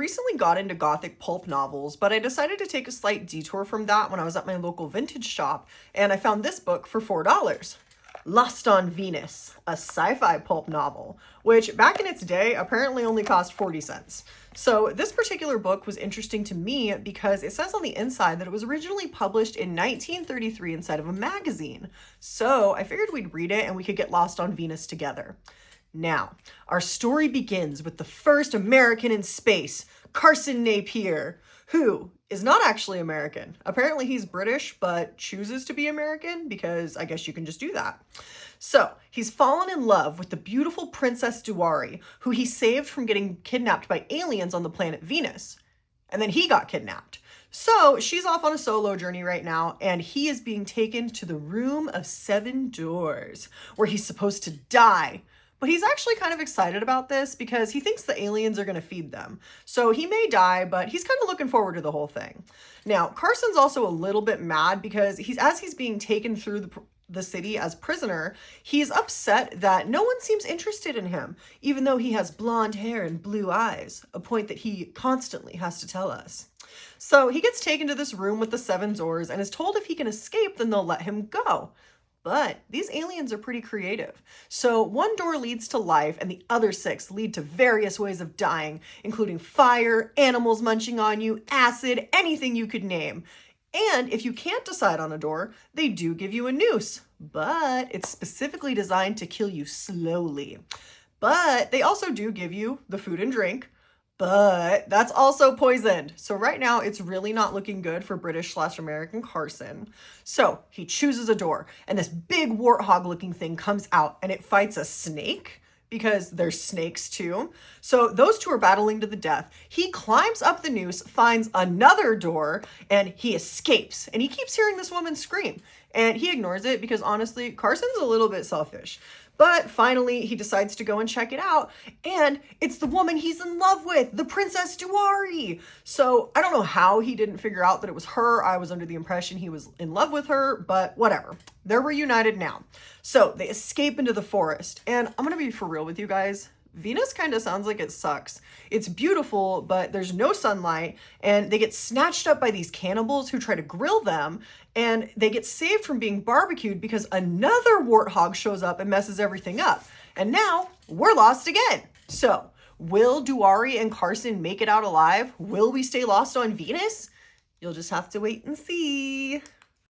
recently got into gothic pulp novels, but I decided to take a slight detour from that when I was at my local vintage shop, and I found this book for $4. Lost on Venus, a sci-fi pulp novel, which back in its day apparently only cost 40 cents. So this particular book was interesting to me because it says on the inside that it was originally published in 1933 inside of a magazine. So I figured we'd read it and we could get lost on Venus together. Now, our story begins with the first American in space, Carson Napier, who is not actually American. Apparently he's British, but chooses to be American because I guess you can just do that. So he's fallen in love with the beautiful Princess Duari, who he saved from getting kidnapped by aliens on the planet Venus. And then he got kidnapped. So she's off on a solo journey right now, and he is being taken to the Room of Seven Doors, where he's supposed to die. But he's actually kind of excited about this because he thinks the aliens are going to feed them. So he may die, but he's kind of looking forward to the whole thing. Now, Carson's also a little bit mad because as he's being taken through the city as prisoner, he's upset that no one seems interested in him, even though he has blonde hair and blue eyes, a point that he constantly has to tell us. So he gets taken to this room with the 7 doors and is told if he can escape, then they'll let him go. But these aliens are pretty creative. So one door leads to life and the other 6 lead to various ways of dying, including fire, animals munching on you, acid, anything you could name. And if you can't decide on a door, they do give you a noose, but it's specifically designed to kill you slowly. But they also do give you the food and drink, but that's also poisoned. So right now it's really not looking good for British/American Carson. So he chooses a door and this big warthog looking thing comes out and it fights a snake because there's snakes too. So those two are battling to the death. He climbs up the noose, finds another door, and he escapes. And he keeps hearing this woman scream and he ignores it because honestly, Carson's a little bit selfish. But finally, he decides to go and check it out, and it's the woman he's in love with, the Princess Duari. So I don't know how he didn't figure out that it was her. I was under the impression he was in love with her, but whatever. They're reunited now. So they escape into the forest, and I'm gonna be for real with you guys. Venus kind of sounds like it sucks. It's beautiful, but there's no sunlight, and they get snatched up by these cannibals who try to grill them, and they get saved from being barbecued because another warthog shows up and messes everything up. And now we're lost again. So will Duari and Carson make it out alive? Will we stay lost on Venus? You'll just have to wait and see.